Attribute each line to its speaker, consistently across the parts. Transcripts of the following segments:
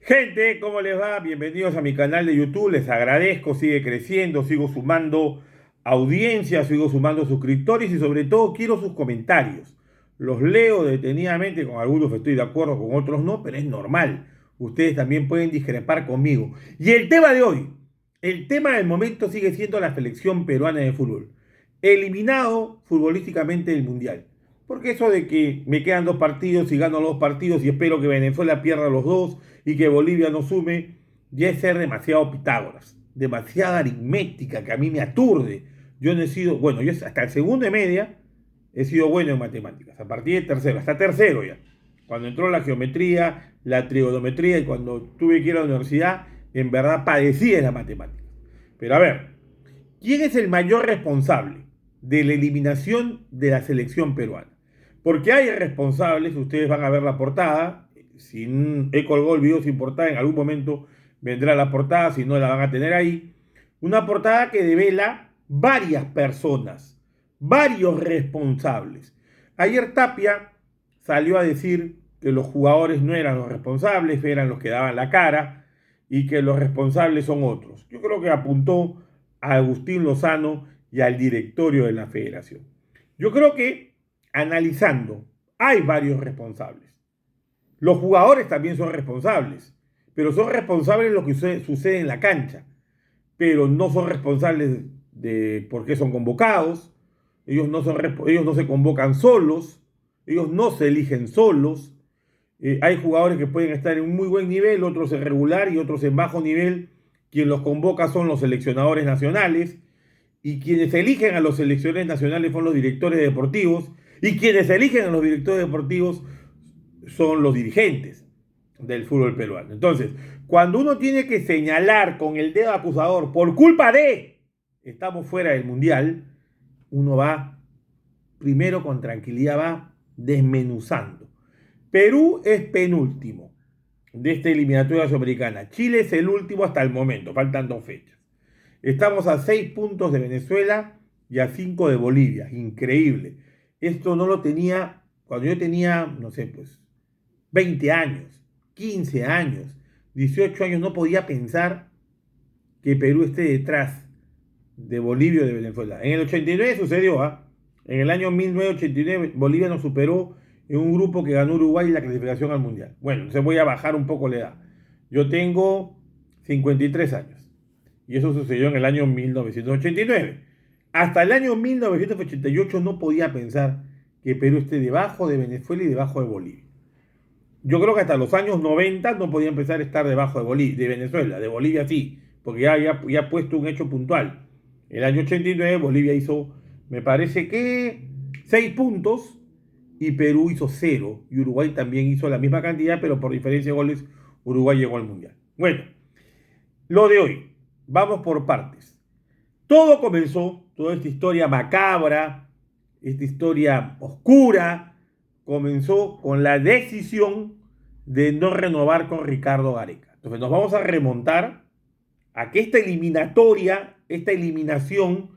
Speaker 1: Gente, ¿cómo les va? Bienvenidos a mi canal de YouTube. Les agradezco, sigue creciendo, sigo sumando audiencia, sigo sumando suscriptores y sobre todo quiero sus comentarios. Los leo detenidamente, con algunos estoy de acuerdo, con otros no, pero es normal. Ustedes también pueden discrepar conmigo. Y el tema de hoy, el tema del momento sigue siendo la selección peruana de fútbol. Eliminado futbolísticamente del Mundial. Porque eso de que me quedan dos partidos y gano los dos partidos y espero que Venezuela pierda los dos y que Bolivia no sume, ya es ser demasiado Pitágoras, demasiada aritmética que a mí me aturde. Yo no he sido, bueno, yo hasta el segundo de media he sido bueno en matemáticas, a partir de tercero, hasta tercero ya. Cuando entró la geometría, la trigonometría y cuando tuve que ir a la universidad, en verdad padecí de las matemáticas. Pero a ver, ¿quién es el mayor responsable de la eliminación de la selección peruana? Porque hay responsables, ustedes van a ver la portada, si he colgado el video sin portada, en algún momento vendrá la portada, si no la van a tener ahí. Una portada que devela varias personas, varios responsables. Ayer Tapia salió a decir que los jugadores no eran los responsables, eran los que daban la cara y que los responsables son otros. Yo creo que apuntó a Agustín Lozano y al directorio de la federación. Yo creo que analizando, hay varios responsables. Los jugadores también son responsables, pero son responsables de lo que sucede en la cancha, pero no son responsables de por qué son convocados, ellos no se convocan solos, ellos no se eligen solos. Hay jugadores que pueden estar en un muy buen nivel, otros en regular y otros en bajo nivel. Quien los convoca son los seleccionadores nacionales y quienes eligen a los seleccionadores nacionales son los directores deportivos y quienes eligen a los directores deportivos son los dirigentes del fútbol peruano. Entonces, cuando uno tiene que señalar con el dedo acusador por culpa de estamos fuera del mundial, uno va primero con tranquilidad, va desmenuzando. Perú es penúltimo de esta eliminatoria sudamericana. Chile es el último hasta el momento, faltan 2 fechas. Estamos a 6 puntos de Venezuela y a 5 de Bolivia. Increíble. Esto no lo tenía cuando yo tenía, no sé, pues 20 años, 15 años, 18 años. No podía pensar que Perú esté detrás de Bolivia o de Venezuela. En el 89 sucedió, ¿ah? En el año 1989 Bolivia nos superó en un grupo que ganó Uruguay la clasificación al Mundial. Bueno, entonces voy a bajar un poco la edad. Yo tengo 53 años. Y eso sucedió en el año 1989. Hasta el año 1988 no podía pensar que Perú esté debajo de Venezuela y debajo de Bolivia. Yo creo que hasta los años 90 no podía empezar a estar debajo de, de Venezuela, de Bolivia sí, porque ya ha puesto un hecho puntual. El año 89 Bolivia hizo, me parece que 6 puntos y Perú hizo 0 y Uruguay también hizo la misma cantidad, pero por diferencia de goles Uruguay llegó al Mundial. Bueno, lo de hoy, vamos por partes. Todo comenzó, toda esta historia macabra, esta historia oscura, comenzó con la decisión de no renovar con Ricardo Gareca. Entonces nos vamos a remontar a que esta eliminatoria, esta eliminación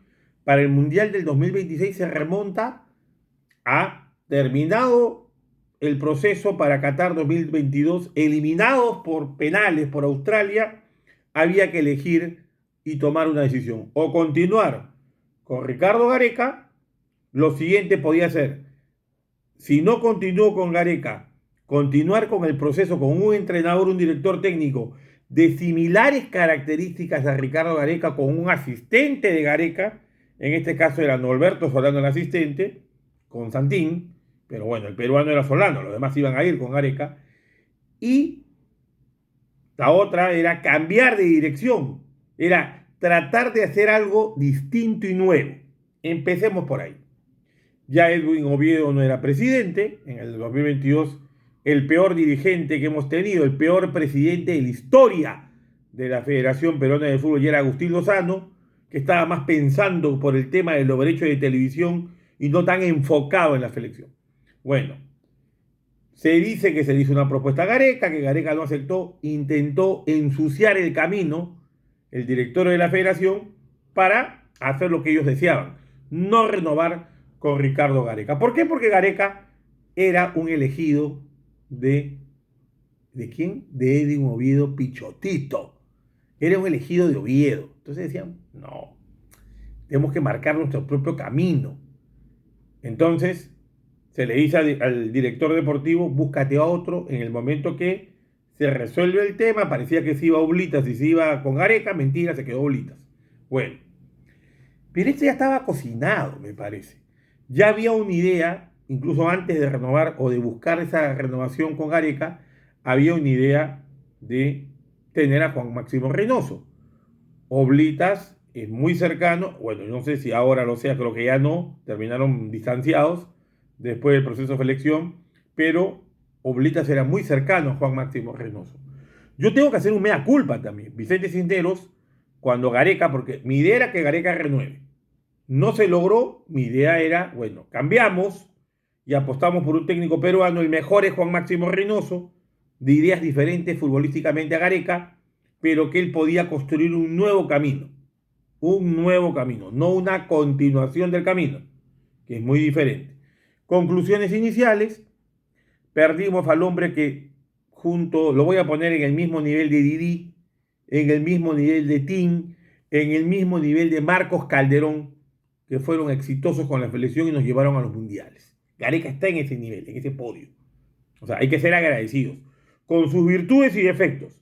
Speaker 1: para el Mundial del 2026 se remonta a terminado el proceso para Qatar 2022, eliminados por penales por Australia, había que elegir y tomar una decisión. O continuar con Ricardo Gareca, lo siguiente podía ser, si no continúo con Gareca, continuar con el proceso con un entrenador, un director técnico de similares características a Ricardo Gareca, con un asistente de Gareca, en este caso era Norberto Solano el asistente, con Santín, pero bueno, el peruano era Solano, los demás iban a ir con Gareca, y la otra era cambiar de dirección, era tratar de hacer algo distinto y nuevo. Empecemos por ahí. Ya Edwin Oviedo no era presidente, en el 2022 el peor dirigente que hemos tenido, el peor presidente de la historia de la Federación Peruana de Fútbol, ya era Agustín Lozano, que estaba más pensando por el tema de los derechos de televisión y no tan enfocado en la selección. Bueno, se dice que se le hizo una propuesta a Gareca, que Gareca no aceptó, intentó ensuciar el camino, el director de la federación, para hacer lo que ellos deseaban, no renovar con Ricardo Gareca. ¿Por qué? Porque Gareca era un elegido de ¿De quién? De Edwin Oviedo Pichotito. Era un elegido de Oviedo. Entonces decían, no, tenemos que marcar nuestro propio camino. Entonces se le dice al director deportivo, búscate a otro. En el momento que se resuelve el tema, parecía que se iba a Oblitas y se iba con Gareca, mentira, se quedó Oblitas. Bueno, pero esto ya estaba cocinado, me parece. Ya había una idea, incluso antes de renovar o de buscar esa renovación con Gareca, había una idea de tener a Juan Máximo Reynoso. Oblitas es muy cercano, bueno, no sé si ahora lo sea, creo que ya no, terminaron distanciados después del proceso de selección, pero Oblitas era muy cercano a Juan Máximo Reynoso. Yo tengo que hacer un mea culpa también. Vicente Cisneros, cuando Gareca, porque mi idea era que Gareca renueve. No se logró, mi idea era, bueno, cambiamos y apostamos por un técnico peruano, el mejor es Juan Máximo Reynoso, de ideas diferentes futbolísticamente a Gareca, pero que él podía construir un nuevo camino, no una continuación del camino, que es muy diferente. Conclusiones iniciales, perdimos al hombre que junto, lo voy a poner en el mismo nivel de Didi, en el mismo nivel de Tim, en el mismo nivel de Marcos Calderón, que fueron exitosos con la selección y nos llevaron a los mundiales. Gareca está en ese nivel, en ese podio. O sea, hay que ser agradecidos con sus virtudes y defectos.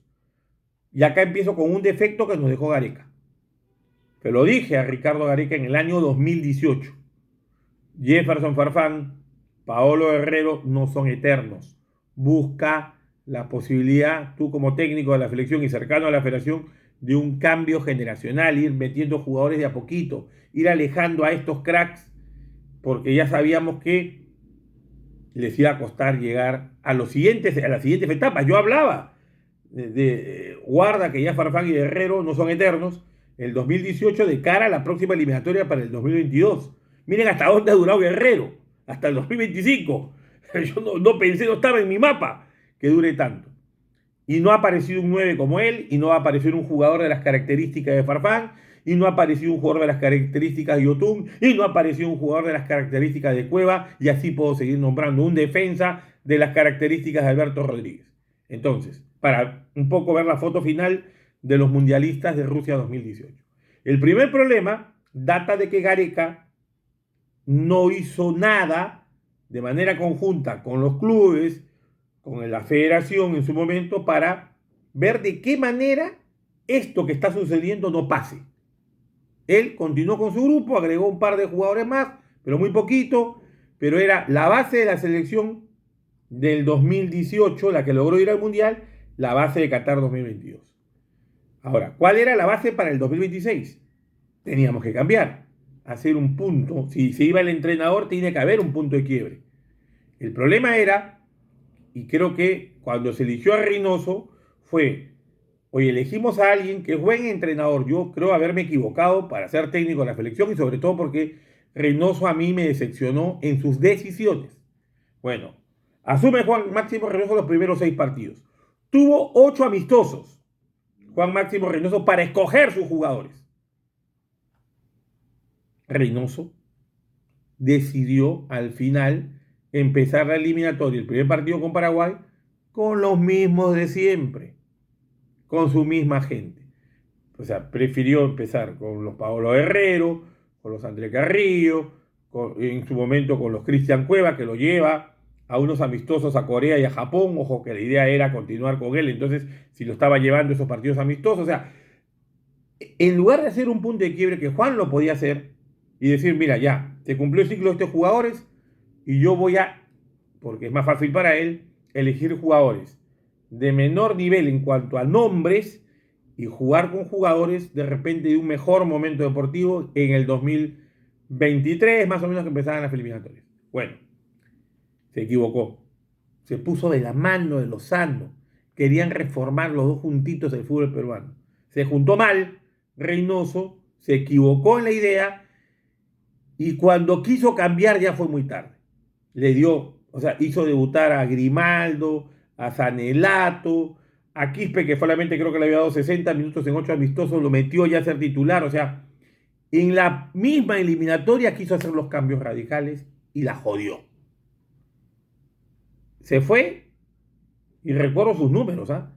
Speaker 1: Y acá empiezo con un defecto que nos dejó Gareca. Se lo dije a Ricardo Gareca en el año 2018. Jefferson Farfán, Paolo Herrero no son eternos. Busca la posibilidad, tú como técnico de la selección y cercano a la federación, de un cambio generacional, ir metiendo jugadores de a poquito, ir alejando a estos cracks, porque ya sabíamos que les iba a costar llegar a las siguientes etapas. Yo hablaba de guarda que ya Farfán y Herrero no son eternos, el 2018 de cara a la próxima eliminatoria para el 2022. Miren hasta dónde ha durado Guerrero, hasta el 2025. Yo no pensé, no estaba en mi mapa que dure tanto. Y no ha aparecido un 9 como él, y no ha aparecido un jugador de las características de Farfán, y no ha aparecido un jugador de las características de Yotun, y no ha aparecido un jugador de las características de Cueva, y así puedo seguir nombrando un defensa de las características de Alberto Rodríguez. Entonces, para un poco ver la foto final de los mundialistas de Rusia 2018. El primer problema data de que Gareca no hizo nada de manera conjunta con los clubes, con la federación en su momento, para ver de qué manera esto que está sucediendo no pase. Él continuó con su grupo, agregó un par de jugadores más, pero muy poquito, pero era la base de la selección del 2018, la que logró ir al Mundial, la base de Qatar 2022. Ahora, ¿cuál era la base para el 2026? Teníamos que cambiar, hacer un punto. Si se iba el entrenador, tiene que haber un punto de quiebre. El problema era, y creo que cuando se eligió a Reynoso, fue, oye, elegimos a alguien que es buen entrenador. Yo creo haberme equivocado para ser técnico de la selección y sobre todo porque Reynoso a mí me decepcionó en sus decisiones. Bueno, asume Juan Máximo Reynoso los primeros 6 partidos. Tuvo 8 amistosos, Juan Máximo Reynoso, para escoger sus jugadores. Reynoso decidió al final empezar la eliminatoria, el primer partido con Paraguay, con los mismos de siempre, con su misma gente. O sea, prefirió empezar con los Paolo Herrero, con los André Carrillo, en su momento con los Cristian Cueva, que lo lleva a unos amistosos a Corea y a Japón. Ojo que la idea era continuar con él, entonces si lo estaba llevando esos partidos amistosos, o sea, en lugar de hacer un punto de quiebre que Juan lo podía hacer y decir, mira, ya, se cumplió el ciclo de estos jugadores y yo voy a, porque es más fácil para él, elegir jugadores de menor nivel en cuanto a nombres y jugar con jugadores de repente de un mejor momento deportivo en el 2023, más o menos que empezaban las eliminatorias. Bueno, se equivocó. Se puso de la mano de Lozano. Querían reformar los dos juntitos del fútbol peruano. Se juntó mal. Reynoso se equivocó en la idea y cuando quiso cambiar ya fue muy tarde. Le dio, o sea, hizo debutar a Grimaldo, a Sanelato, a Quispe, que solamente creo que le había dado 60 minutos en 8 amistosos, lo metió ya a ser titular. O sea, en la misma eliminatoria quiso hacer los cambios radicales y la jodió. Se fue Y recuerdo sus números, ¿ah?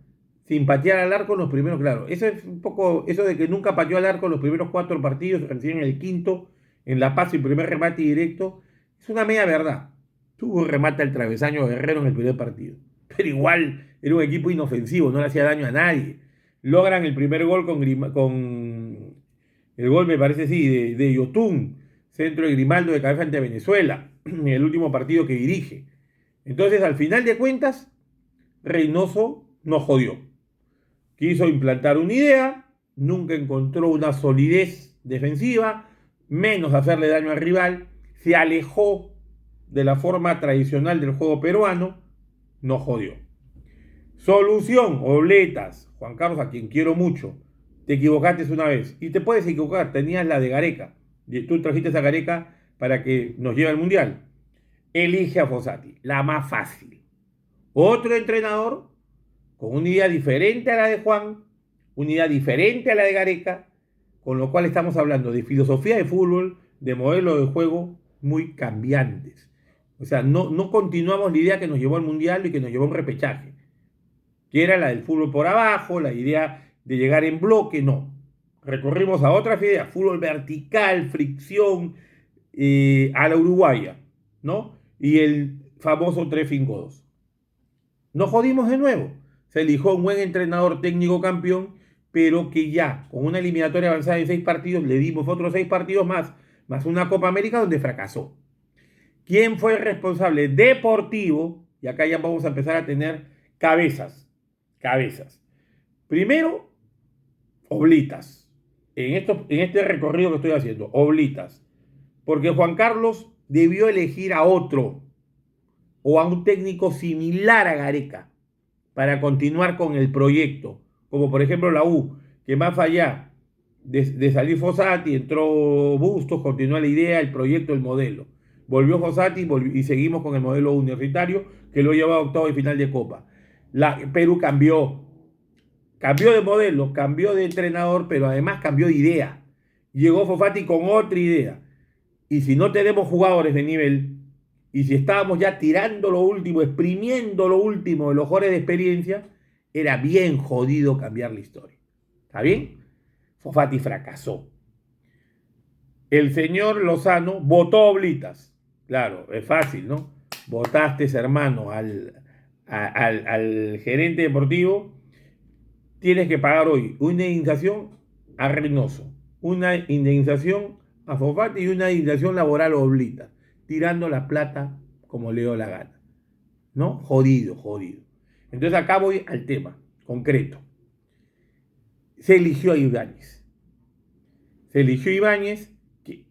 Speaker 1: Sin patear al arco en los primeros, claro. Eso es un poco, eso de que nunca pateó al arco en los primeros 4 partidos, recién en el quinto, en La Paz, y primer remate directo, es una media verdad. Tuvo un remate al travesaño Guerrero en el primer partido. Pero igual era un equipo inofensivo, no le hacía daño a nadie. Logran el primer gol con el gol, me parece, sí, de Yotun, centro de Grimaldo de cabeza ante Venezuela, en el último partido que dirige. Entonces, al final de cuentas, Reynoso nos jodió. Quiso implantar una idea, nunca encontró una solidez defensiva, menos hacerle daño al rival, se alejó de la forma tradicional del juego peruano, nos jodió. Solución, Obletas, Juan Carlos, a quien quiero mucho, te equivocaste una vez, y te puedes equivocar, tenías la de Gareca, y tú trajiste a Gareca para que nos lleve al Mundial. Elige a Fossati, la más fácil. Otro entrenador con una idea diferente a la de Juan, una idea diferente a la de Gareca, con lo cual estamos hablando de filosofía de fútbol, de modelos de juego muy cambiantes. O sea, no continuamos la idea que nos llevó al Mundial y que nos llevó a un repechaje, que era la del fútbol por abajo, la idea de llegar en bloque, no. Recorrimos a otras ideas, fútbol vertical, fricción, a la uruguaya, ¿no? Y el famoso 3-5-2. Nos jodimos de nuevo. Se eligió un buen entrenador técnico campeón, pero que ya con una eliminatoria avanzada en 6 partidos le dimos otros 6 partidos más una Copa América donde fracasó. ¿Quién fue el responsable deportivo? Y acá ya vamos a empezar a tener cabezas. Primero, Oblitas. En este recorrido que estoy haciendo, Oblitas. Porque Juan Carlos debió elegir a otro o a un técnico similar a Gareca para continuar con el proyecto, como por ejemplo la U, que más allá de salir Fossati, entró Bustos, continuó la idea, el proyecto, el modelo. Volvió Fossati y seguimos con el modelo universitario que lo lleva a octavo y final de Copa. Perú cambió de modelo, cambió de entrenador, pero además cambió de idea. Llegó Fossati con otra idea. Y si no tenemos jugadores de nivel, y si estábamos ya tirando lo último, exprimiendo lo último de los jugadores de experiencia, era bien jodido cambiar la historia. ¿Está bien? Fossati fracasó. El señor Lozano votó Oblitas. Claro, es fácil, ¿no? Votaste, hermano, al gerente deportivo. Tienes que pagar hoy una indemnización a Reynoso, una indemnización a Fossati y una indemnización laboral a Oblitas, tirando la plata como le dio la gana, ¿no? Jodido. Entonces acá voy al tema concreto. Se eligió a Ibáñez.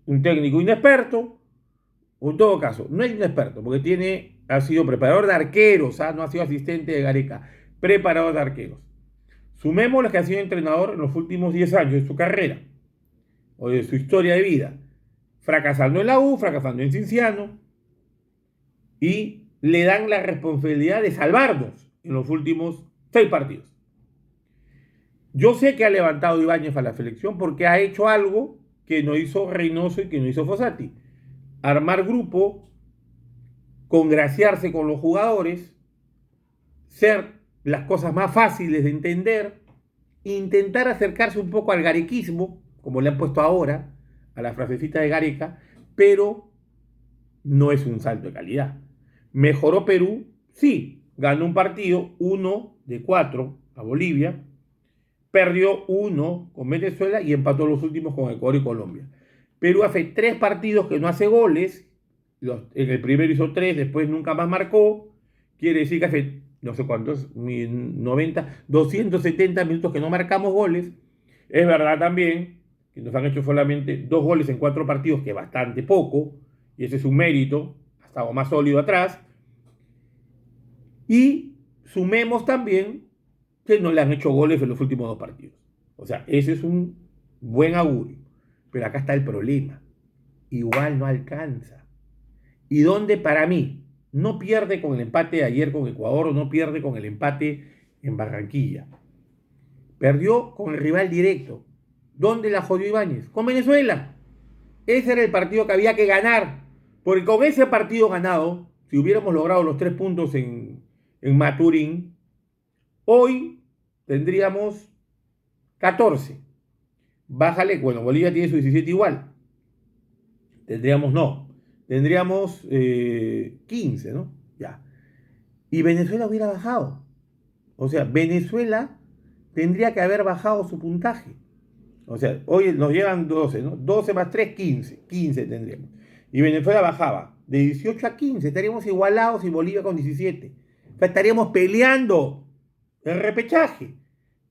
Speaker 1: Un técnico inexperto, o en todo caso, no es inexperto, porque ha sido preparador de arqueros, no ha sido asistente de Gareca, preparador de arqueros. Sumemos los que ha sido entrenador en los últimos 10 años de su carrera, o de su historia de vida, fracasando en la U, fracasando en Cienciano, y le dan la responsabilidad de salvarnos en los últimos 6 partidos. Yo sé que ha levantado Ibáñez a la selección porque ha hecho algo que no hizo Reynoso y que no hizo Fossati. Armar grupo, congraciarse con los jugadores, ser las cosas más fáciles de entender, intentar acercarse un poco al garequismo, como le han puesto ahora, a la frasecita de Gareca, pero no es un salto de calidad. ¿Mejoró Perú? Sí, ganó un partido, 1 de 4 a Bolivia, perdió 1 con Venezuela y empató los últimos con Ecuador y Colombia. Perú hace 3 partidos que no hace goles, en el primero hizo 3, después nunca más marcó, quiere decir que hace no sé cuántos, 270 minutos que no marcamos goles. Es verdad también que nos han hecho solamente 2 goles en 4 partidos, que es bastante poco, y ese es un mérito, ha estado más sólido atrás. Y sumemos también que no le han hecho goles en los últimos 2 partidos. O sea, ese es un buen augurio. Pero acá está el problema. Igual no alcanza. Y donde para mí no pierde con el empate de ayer con Ecuador, o no pierde con el empate en Barranquilla. Perdió con el rival directo. ¿Dónde la jodió Ibáñez? Con Venezuela. Ese era el partido que había que ganar. Porque con ese partido ganado, si hubiéramos logrado los 3 puntos en Maturín, Hoy tendríamos 14. Bájale, bueno, Bolivia tiene su 17 igual. Tendríamos 15, ¿no? Ya. Y Venezuela hubiera bajado. O sea, Venezuela tendría que haber bajado su puntaje. O sea, hoy nos llevan 12, ¿no? 12 más 3, 15. 15 tendríamos. Y Venezuela bajaba de 18 a 15. Estaríamos igualados y Bolivia con 17. O sea, estaríamos peleando el repechaje.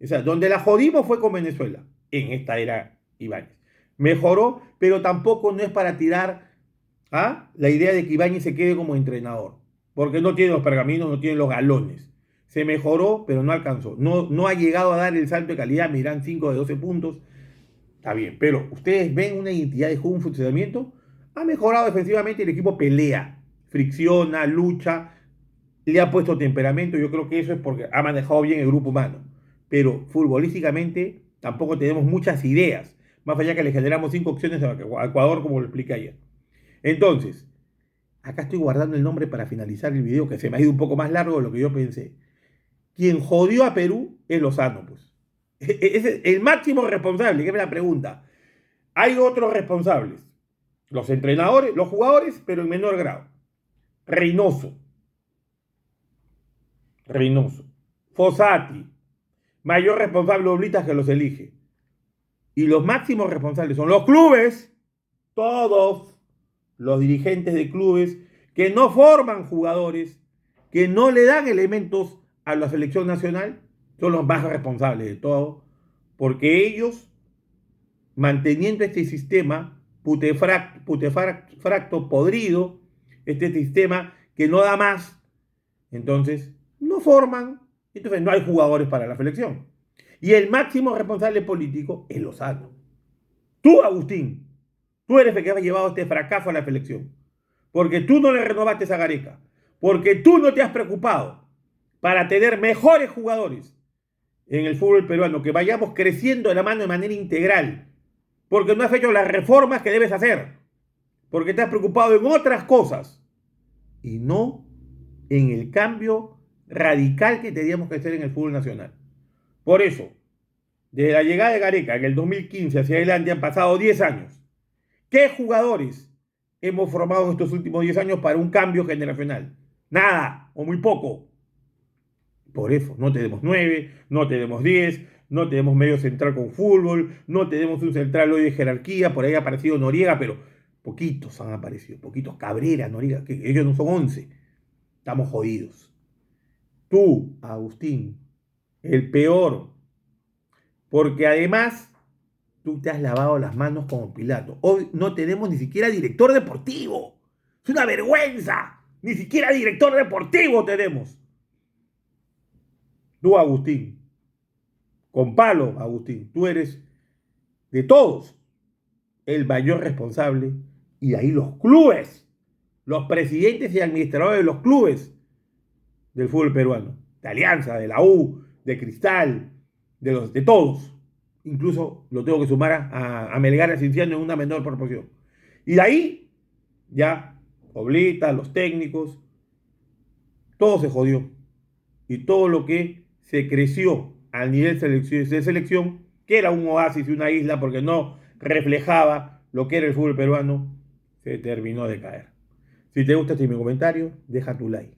Speaker 1: O sea, donde la jodimos fue con Venezuela. En esta era Ibáñez. Mejoró, pero tampoco no es para tirar la idea de que Ibáñez se quede como entrenador. Porque no tiene los pergaminos, no tiene los galones. Se mejoró, pero no alcanzó. No ha llegado a dar el salto de calidad. Miran 5 de 12 puntos. Está bien, pero ustedes ven una identidad de juego, un funcionamiento. Ha mejorado defensivamente, el equipo pelea, fricciona, lucha, le ha puesto temperamento. Yo creo que eso es porque ha manejado bien el grupo humano. Pero futbolísticamente tampoco tenemos muchas ideas. Más allá que le generamos 5 opciones a Ecuador, como lo expliqué ayer. Entonces, acá estoy guardando el nombre para finalizar el video, que se me ha ido un poco más largo de lo que yo pensé. Quien jodió a Perú es Lozano, pues. Es el máximo responsable, que es la pregunta. Hay otros responsables. Los entrenadores, los jugadores, pero en menor grado. Reynoso. Fossati. Mayor responsable Oblitas que los elige. Y los máximos responsables son los clubes. Todos los dirigentes de clubes que no forman jugadores, que no le dan elementos a la selección nacional, son los más responsables de todo, porque ellos, manteniendo este sistema putefacto, podrido, este sistema que no da más, entonces no forman, entonces no hay jugadores para la selección. Y el máximo responsable político es Lozano. Tú, Agustín, tú eres el que ha llevado este fracaso a la selección. Porque tú no le renovaste a Gareca. Porque tú no te has preocupado para tener mejores jugadores en el fútbol peruano, que vayamos creciendo de la mano de manera integral. Porque no has hecho las reformas que debes hacer. Porque te has preocupado en otras cosas. Y no en el cambio radical que teníamos que hacer en el fútbol nacional. Por eso, desde la llegada de Gareca en el 2015 hacia adelante han pasado 10 años. ¿Qué jugadores hemos formado en estos últimos 10 años para un cambio generacional? Nada, o muy poco. Por eso, no tenemos 9, no tenemos 10, no tenemos medio central con fútbol, no tenemos un central hoy de jerarquía, por ahí ha aparecido Noriega, pero poquitos han aparecido, poquitos. Cabrera, Noriega, que ellos no son 11. Estamos jodidos. Tú, Agustín, el peor, porque además tú te has lavado las manos como Pilato. Hoy no tenemos ni siquiera director deportivo. Es una vergüenza. Ni siquiera director deportivo tenemos. Tú, Agustín, con palo, Agustín, tú eres de todos el mayor responsable. Y de ahí los clubes, los presidentes y administradores de los clubes del fútbol peruano, de Alianza, de la U, de Cristal, de todos. Incluso lo tengo que sumar a Melgar y a Cienciano en una menor proporción. Y de ahí, ya, Oblita, los técnicos, todo se jodió. Y todo lo que se creció al nivel de selección, que era un oasis y una isla porque no reflejaba lo que era el fútbol peruano, se terminó de caer. Si te gusta este mi comentario, deja tu like.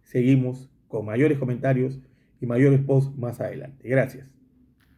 Speaker 1: Seguimos con mayores comentarios y mayores posts más adelante. Gracias.